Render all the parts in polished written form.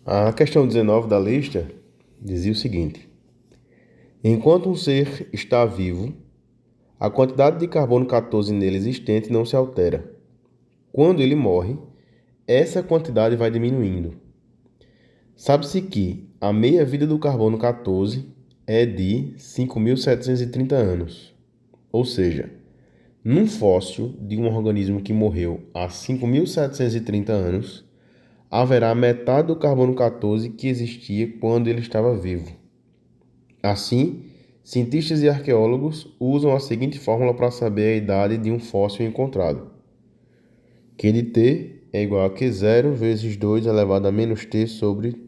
A questão 19 da lista dizia o seguinte: enquanto um ser está vivo, a quantidade de carbono 14 nele existente não se altera. Quando ele morre, essa quantidade vai diminuindo. Sabe-se que a meia-vida do carbono 14 é de 5.730 anos. Ou seja, num fóssil de um organismo que morreu há 5.730 anos, haverá metade do carbono 14 que existia quando ele estava vivo. Assim, cientistas e arqueólogos usam a seguinte fórmula para saber a idade de um fóssil encontrado. Q de T é igual a Q0 vezes 2 elevado a menos T sobre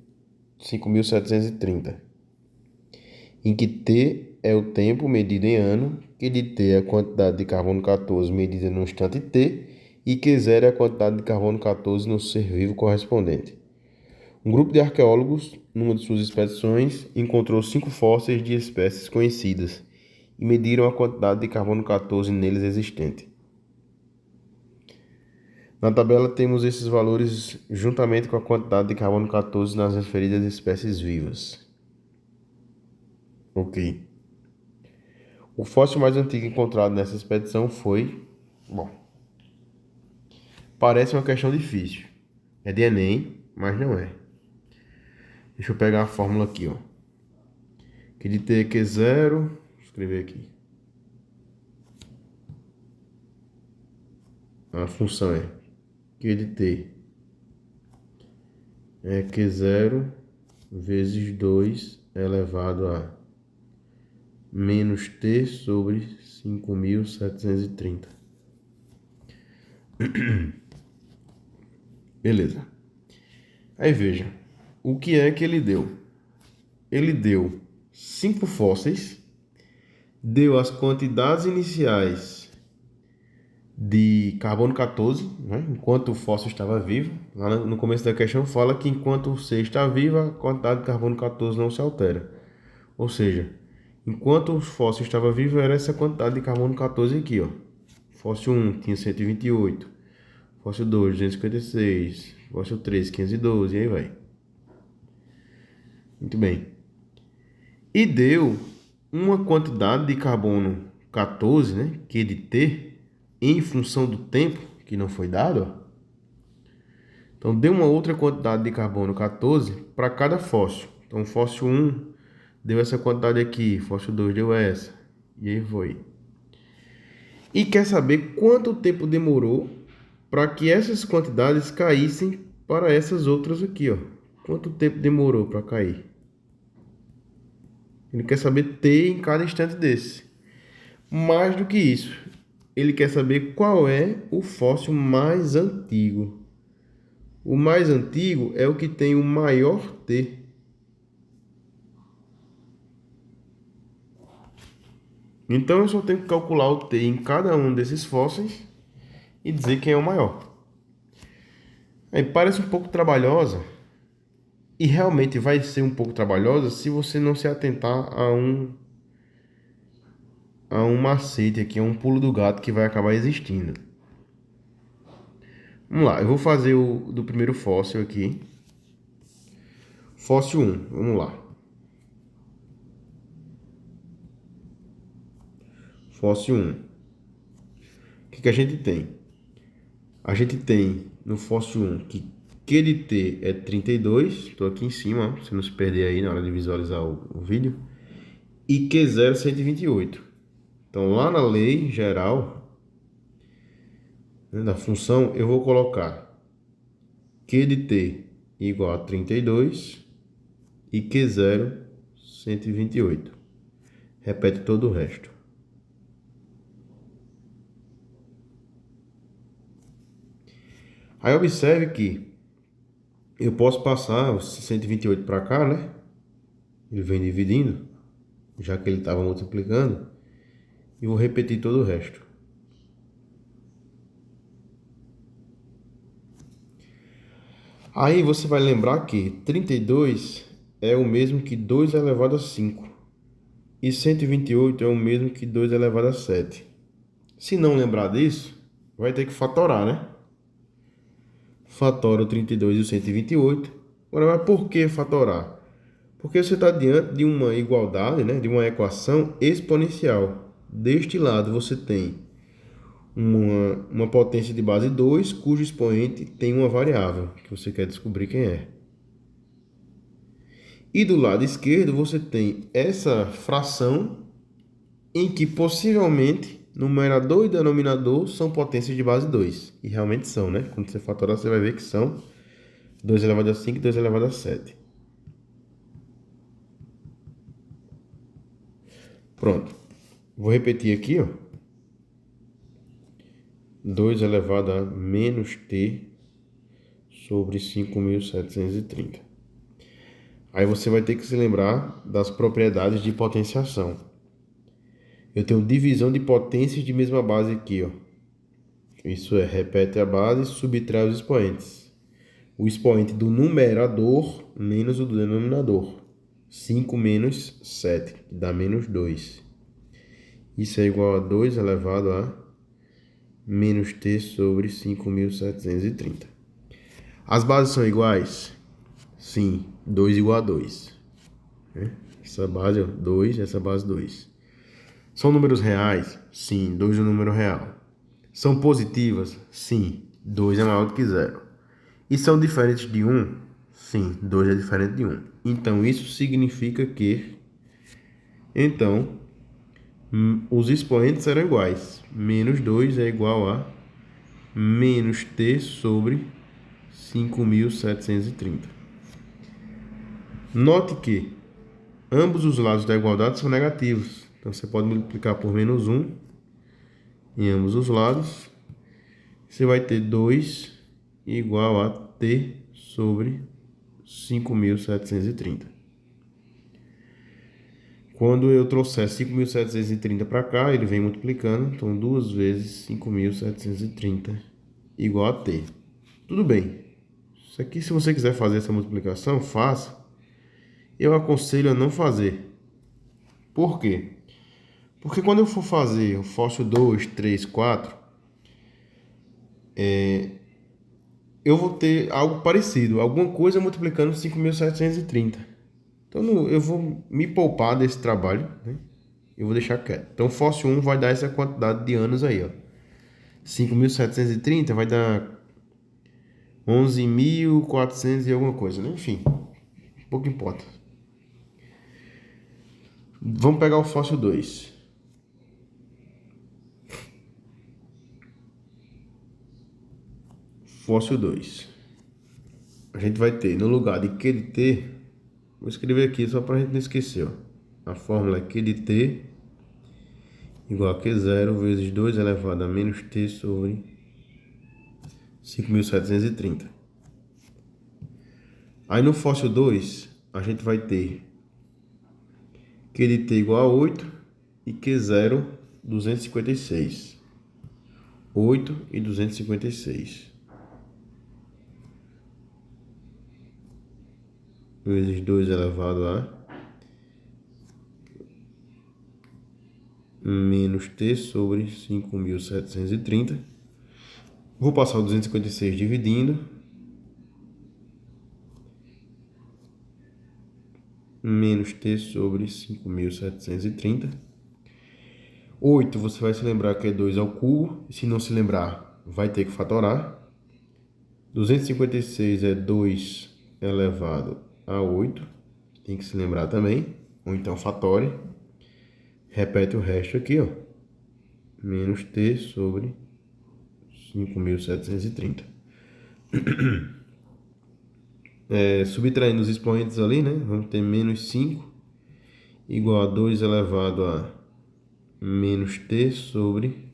5.730, em que T é o tempo medido em ano, Q de T é a quantidade de carbono 14 medida no instante T e Q0 é a quantidade de carbono 14 no ser vivo correspondente. Um grupo de arqueólogos, numa de suas expedições, encontrou 5 fósseis de espécies conhecidas e mediram a quantidade de carbono 14 neles existente. Na tabela temos esses valores juntamente com a quantidade de carbono 14 nas referidas espécies vivas. Ok. O fóssil mais antigo encontrado nessa expedição foi... Bom, parece uma questão difícil. É de Enem, mas não é. Deixa eu pegar a fórmula aqui, ó. Que de T é Q0, vou escrever aqui. A função é Q de T é Q0 vezes 2 elevado a menos T sobre 5.730. Beleza. Aí veja, o que é que ele deu? Ele deu 5 fósseis, deu as quantidades iniciais de carbono 14, né, enquanto o fóssil estava vivo. Lá no começo da questão fala que enquanto o ser está vivo, a quantidade de carbono 14 não se altera. Ou seja, enquanto o fóssil estava vivo, era essa quantidade de carbono 14 aqui, ó. Fóssil 1 tinha 128, fóssil 2, 256, fóssil 3, 512, e aí vai. Muito bem. E deu uma quantidade de carbono 14, né, Q de T, em função do tempo, que não foi dado, ó. Então, deu uma outra quantidade de carbono 14 para cada fóssil. Então, fóssil 1 deu essa quantidade aqui, fóssil 2 deu essa, e aí foi. E quer saber quanto tempo demorou para que essas quantidades caíssem para essas outras aqui, ó. Quanto tempo demorou para cair? Ele quer saber T em cada instante desse. Mais do que isso, ele quer saber qual é o fóssil mais antigo. O mais antigo é o que tem o maior T. Então eu só tenho que calcular o T em cada um desses fósseis e dizer quem é o maior. Aí parece um pouco trabalhosa, e realmente vai ser um pouco trabalhosa se você não se atentar a um macete aqui, a um pulo do gato que vai acabar existindo. Vamos lá, eu vou fazer o do primeiro fóssil aqui. Fóssil 1, vamos lá. Fóssil 1. O que a gente tem? A gente tem no fóssil 1 que Q de T é 32. Estou aqui em cima, ó, pra você não se perder aí na hora de visualizar o vídeo. E Q0 128. Então lá na lei geral, né, da função, eu vou colocar Q de T igual a 32 e Q0 128. Repete todo o resto. Aí observe que eu posso passar os 128 para cá, né? Ele vem dividindo, já que ele estava multiplicando. E vou repetir todo o resto. Aí você vai lembrar que 32 é o mesmo que 2 elevado a 5. E 128 é o mesmo que 2 elevado a 7. Se não lembrar disso, vai ter que fatorar, né? Fatora o 32 e o 128. Agora, mas por que fatorar? Porque você está diante de uma igualdade, né, de uma equação exponencial. Deste lado você tem uma potência de base 2, cujo expoente tem uma variável, que você quer descobrir quem é. E do lado esquerdo você tem essa fração em que possivelmente numerador e denominador são potências de base 2. E realmente são, né? Quando você fatorar, você vai ver que são 2 elevado a 5 e 2 elevado a 7. Pronto. Vou repetir aqui, ó. 2 elevado a menos t sobre 5.730. Aí você vai ter que se lembrar das propriedades de potenciação. Eu tenho divisão de potências de mesma base aqui, ó. Isso é, repete a base e subtrai os expoentes. O expoente do numerador menos o do denominador. 5 menos 7, que dá menos 2. Isso é igual a 2 elevado a menos t sobre 5.730. As bases são iguais? Sim, 2 igual a 2. Essa base é 2, essa base 2. São números reais? Sim, 2 é um número real. São positivas? Sim, 2 é maior do que 0. E são diferentes de 1? Sim, 2 é diferente de 1. Então, isso significa que, então, os expoentes serão iguais. Menos 2 é igual a menos t sobre 5.730. Note que ambos os lados da igualdade são negativos. Então, você pode multiplicar por menos 1 em ambos os lados. Você vai ter 2 igual a t sobre 5.730. Quando eu trouxer 5.730 para cá, ele vem multiplicando. Então, 2 vezes 5.730 igual a t. Tudo bem. Isso aqui, se você quiser fazer essa multiplicação, faça. Eu aconselho a não fazer. Por quê? Porque quando eu for fazer o fóssil 2, 3, 4, eu vou ter algo parecido. Alguma coisa multiplicando 5.730. Então, eu vou me poupar desse trabalho, né? Eu vou deixar quieto. Então, fóssil 1 vai dar essa quantidade de anos aí, ó. 5.730 vai dar 11.400 e alguma coisa, né? Enfim, pouco importa. Vamos pegar o fóssil 2. Fóssil 2. A gente vai ter, no lugar de Q de T, vou escrever aqui só para a gente não esquecer, ó. A fórmula é Q de T igual a Q0 vezes 2 elevado a menos T sobre 5.730. Aí no fóssil 2, a gente vai ter Q de T igual a 8 e Q0 256. 8 e 256. Vezes 2 elevado a menos T sobre 5.730. Vou passar o 256 dividindo. Menos T sobre 5.730. 8 você vai se lembrar que é 2 ao cubo. Se não se lembrar, vai ter que fatorar. 256 é 2 elevado a 8. Tem que se lembrar também. Ou então fatore. Repete o resto aqui, ó. Menos T sobre 5.730. Subtraindo os expoentes ali, né? Vamos ter menos 5 igual a 2 elevado a menos T sobre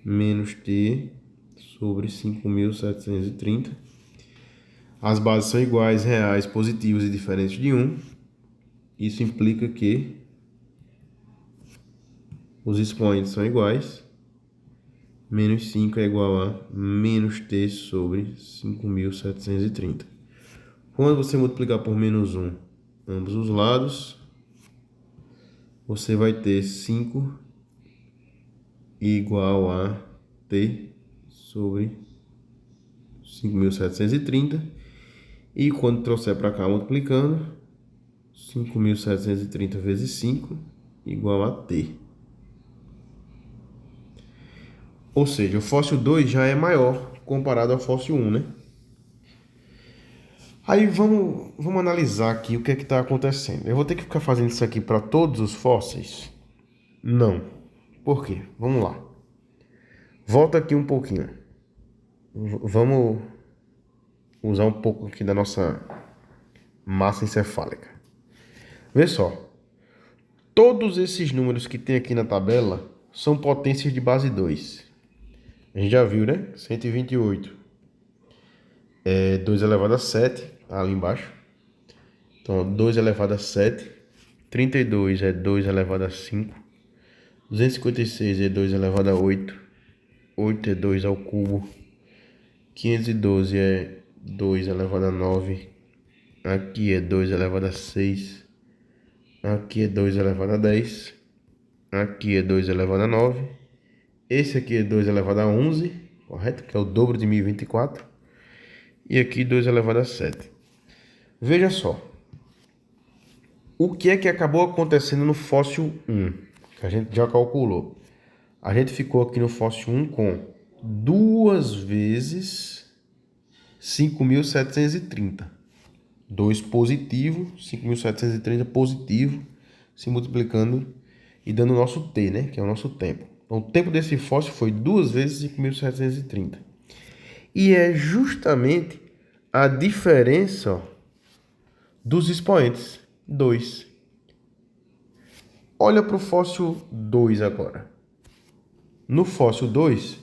menos T sobre 5.730. As bases são iguais, reais, positivos e diferentes de 1. Isso implica que os expoentes são iguais. Menos 5 é igual a menos T sobre 5.730. Quando você multiplicar por menos 1 ambos os lados, você vai ter 5 igual a T sobre 5.730. E quando trouxer para cá multiplicando, 5.730 vezes 5 igual a T. Ou seja, o fóssil 2 já é maior comparado ao fóssil 1, né? Aí vamos analisar aqui o que é que está acontecendo. Eu vou ter que ficar fazendo isso aqui para todos os fósseis? Não. Por quê? Vamos lá. Volta aqui um pouquinho. Vamos usar um pouco aqui da nossa massa encefálica. Vê só. Todos esses números que tem aqui na tabela são potências de base 2. A gente já viu, né? 128 é 2 elevado a 7, tá ali embaixo. Então, 2 elevado a 7. 32 é 2 elevado a 5. 256 é 2 elevado a 8. 8 é 2 ao cubo. 512 é 2 elevado a 9. Aqui é 2 elevado a 6. Aqui é 2 elevado a 10. Aqui é 2 elevado a 9. Esse aqui é 2 elevado a 11, correto? Que é o dobro de 1024. E aqui 2 elevado a 7. Veja só. O que é que acabou acontecendo no fóssil 1? Que a gente já calculou. A gente ficou aqui no fóssil 1 com 2 vezes 5.730. 2 positivo, 5.730 positivo, se multiplicando e dando o nosso T, né? Que é o nosso tempo. Então, o tempo desse fóssil foi 2 vezes 5.730. E é justamente a diferença, ó, dos expoentes. 2. Olha para o fóssil 2 agora. No fóssil 2,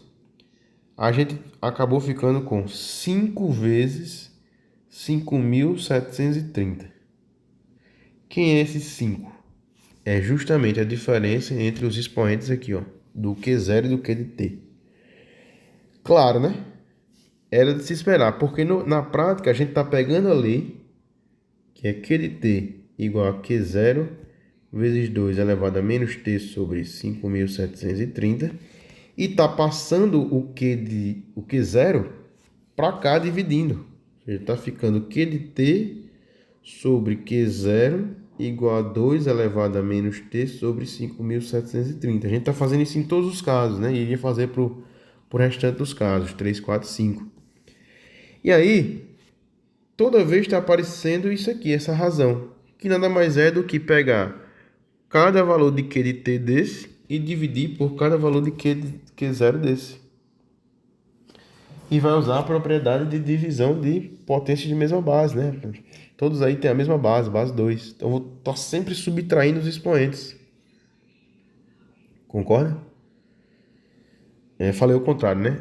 a gente acabou ficando com 5 vezes 5.730. Quem é esse 5? É justamente a diferença entre os expoentes aqui, ó, do Q0 e do Q de T. Claro, né? Era de se esperar, porque na prática a gente está pegando a lei, que é Q de T igual a Q0 vezes 2 elevado a menos T sobre 5.730, e está passando o Q0 para cá dividindo. Ele está ficando Q de T sobre Q0 igual a 2 elevado a menos T sobre 5.730. A gente está fazendo isso em todos os casos, né? E iria fazer para o restante dos casos, 3, 4, 5. E aí, toda vez está aparecendo isso aqui, essa razão, que nada mais é do que pegar cada valor de Q de T desse e dividir por cada valor de Q0 desse. E vai usar a propriedade de divisão de potência de mesma base, né? Todos aí têm a mesma base, base 2. Então, eu vou estar sempre subtraindo os expoentes. Concorda? Falei o contrário, né?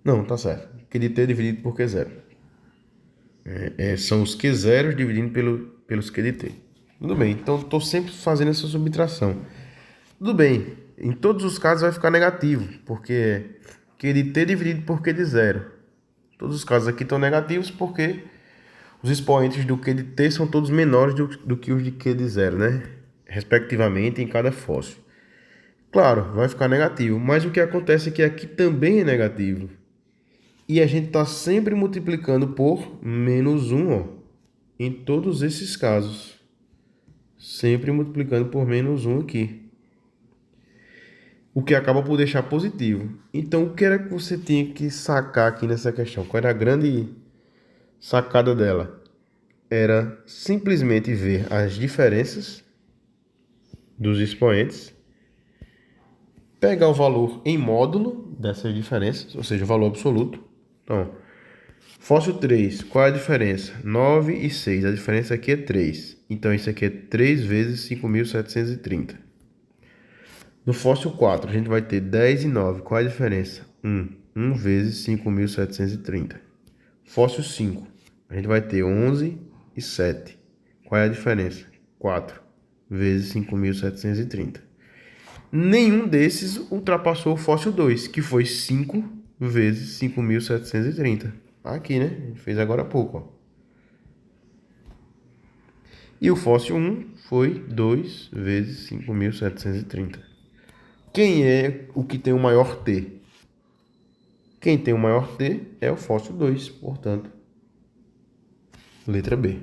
Não, tá certo. Q de T dividido por Q0. São os Q0 dividindo pelos Q de T. Tudo bem, então estou sempre fazendo essa subtração. Tudo bem, em todos os casos vai ficar negativo, porque Q de T dividido por Q de 0. Todos os casos aqui estão negativos porque os expoentes do Q de T são todos menores do que os de Q de 0, né? Respectivamente em cada fóssil. Claro, vai ficar negativo, mas o que acontece é que aqui também é negativo. E a gente está sempre multiplicando por menos 1, ó, em todos esses casos. Sempre multiplicando por menos 1 aqui. O que acaba por deixar positivo. Então, o que era que você tinha que sacar aqui nessa questão? Qual era a grande sacada dela? Era simplesmente ver as diferenças dos expoentes, pegar o valor em módulo dessas diferenças, ou seja, o valor absoluto. Então, fóssil 3, qual é a diferença? 9 e 6, a diferença aqui é 3. Então, isso aqui é 3 vezes 5.730. No fóssil 4, a gente vai ter 10 e 9, qual é a diferença? 1. 1 vezes 5.730. Fóssil 5, a gente vai ter 11 e 7. Qual é a diferença? 4 vezes 5.730. Nenhum desses ultrapassou o fóssil 2, que foi 5 vezes 5.730. Aqui, né? A gente fez agora há pouco, ó. E o fóssil 1 foi 2 vezes 5.730. Quem é o que tem o maior T? Quem tem o maior T é o fóssil 2, portanto, letra B.